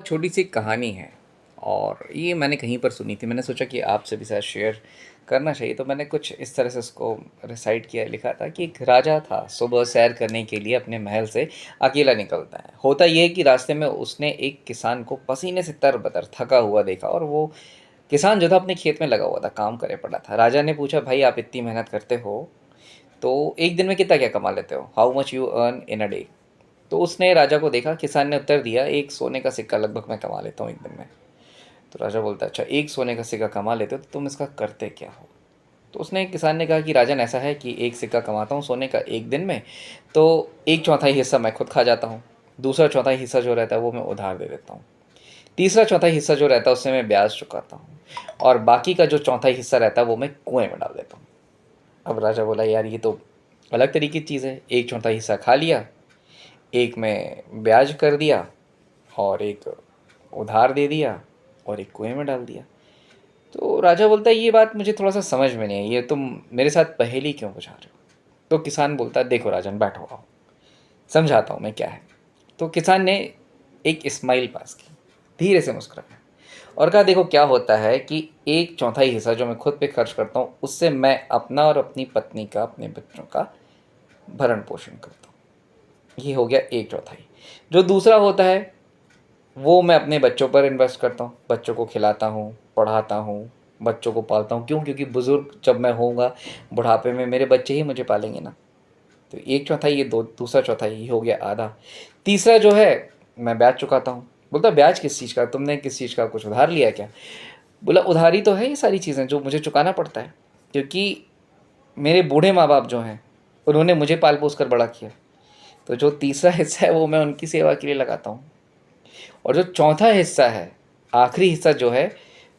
छोटी सी कहानी है और ये मैंने कहीं पर सुनी थी। मैंने सोचा कि आपसे भी साथ शेयर करना चाहिए, तो मैंने कुछ इस तरह से उसको रिसाइट किया। लिखा था कि एक राजा था, सुबह सैर करने के लिए अपने महल से अकेला निकलता है। होता ये है कि रास्ते में उसने एक किसान को पसीने से तरबतर थका हुआ देखा, और वो किसान जो था अपने खेत में लगा हुआ था, काम करे पड़ा था। राजा ने पूछा, भाई आप इतनी मेहनत करते हो तो एक दिन में कितना क्या कमा लेते हो? How much you earn in a day? तो उसने राजा को देखा। किसान ने उत्तर दिया, एक सोने का सिक्का लगभग मैं कमा लेता हूँ एक दिन में। तो राजा बोलता, अच्छा एक सोने का सिक्का कमा लेते हो तो तुम इसका करते क्या हो? तो उसने किसान ने कहा कि राजन, ऐसा है कि एक सिक्का कमाता हूँ सोने का एक दिन में, तो एक चौथाई हिस्सा मैं खुद खा जाता हूँ, दूसरा चौथाई हिस्सा जो रहता है वो मैं उधार दे देता हूँ, तीसरा चौथाई हिस्सा जो रहता है उससे मैं ब्याज चुकाता हूँ, और बाकी का जो चौथाई हिस्सा रहता है वो मैं कुएं में डाल देता हूँ। अब राजा बोला, यार ये तो अलग तरीके की चीज़ है। एक चौथाई हिस्सा खा लिया, एक में ब्याज कर दिया, और एक उधार दे दिया, और एक कुएं में डाल दिया। तो राजा बोलता है, ये बात मुझे थोड़ा सा समझ में नहीं आई, ये तुम मेरे साथ पहेली क्यों बुझा रहे हो? तो किसान बोलता है, देखो राजन, बैठो आओ, समझाता हूँ मैं क्या है। तो किसान ने एक स्माइल पास की, धीरे से मुस्कुराया और कहा, देखो क्या होता है कि एक चौथाई हिस्सा जो मैं खुद पे खर्च करता हूँ उससे मैं अपना और अपनी पत्नी का, अपने बच्चों का भरण पोषण करता हूँ। ये हो गया एक चौथाई। जो दूसरा होता है वो मैं अपने बच्चों पर इन्वेस्ट करता हूँ, बच्चों को खिलाता हूँ, पढ़ाता हूँ, बच्चों को पालता हूँ। क्यों? क्योंकि बुज़ुर्ग जब मैं होऊंगा, बुढ़ापे में मेरे बच्चे ही मुझे पालेंगे ना। तो एक चौथाई ये, दो दूसरा चौथाई ये हो गया आधा। तीसरा जो है मैं ब्याज चुकाता हूँ। बोलता, ब्याज किस चीज़ का? तुमने किस चीज़ का कुछ उधार लिया क्या? बोला, उधारी तो है ये सारी चीज़ें जो मुझे चुकाना पड़ता है, क्योंकि मेरे बूढ़े माँ बाप जो हैं उन्होंने मुझे पाल पोस कर बड़ा किया। तो जो तीसरा हिस्सा है वो मैं उनकी सेवा के लिए लगाता हूँ, और जो चौथा हिस्सा है, आखिरी हिस्सा जो है,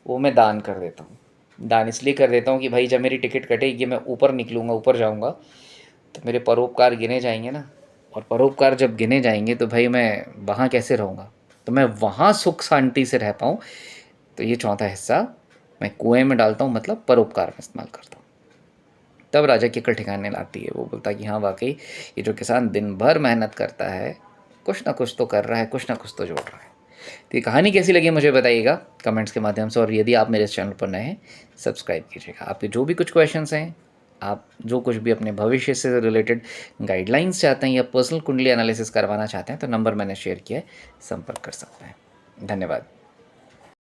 वो मैं दान कर देता हूँ। दान इसलिए कर देता हूँ कि भाई जब मेरी टिकट कटेगी, मैं ऊपर निकलूँगा, ऊपर जाऊँगा, तो मेरे परोपकार गिने जाएंगे ना। और परोपकार जब गिने जाएंगे तो भाई मैं वहाँ कैसे रहूँगा? तो मैं वहाँ सुख शांति से रह पाऊँ, तो ये चौथा हिस्सा मैं कुएं में डालता हूँ, मतलब परोपकार में इस्तेमाल करता हूँ। तब राजा की अक्ल ठिकाने लाती है। वो बोलता है कि हाँ वाकई, ये जो किसान दिन भर मेहनत करता है, कुछ ना कुछ तो कर रहा है, कुछ ना कुछ तो जोड़ रहा है। तो ये कहानी कैसी लगी मुझे बताइएगा कमेंट्स के माध्यम से, और यदि आप मेरे इस चैनल पर नए हैं, सब्सक्राइब कीजिएगा। आपके जो भी कुछ क्वेश्चंस हैं, आप जो कुछ भी अपने भविष्य से रिलेटेड गाइडलाइंस चाहते हैं या पर्सनल कुंडली एनालिसिस करवाना चाहते हैं, तो नंबर मैंने शेयर किया है, संपर्क कर सकते हैं। धन्यवाद।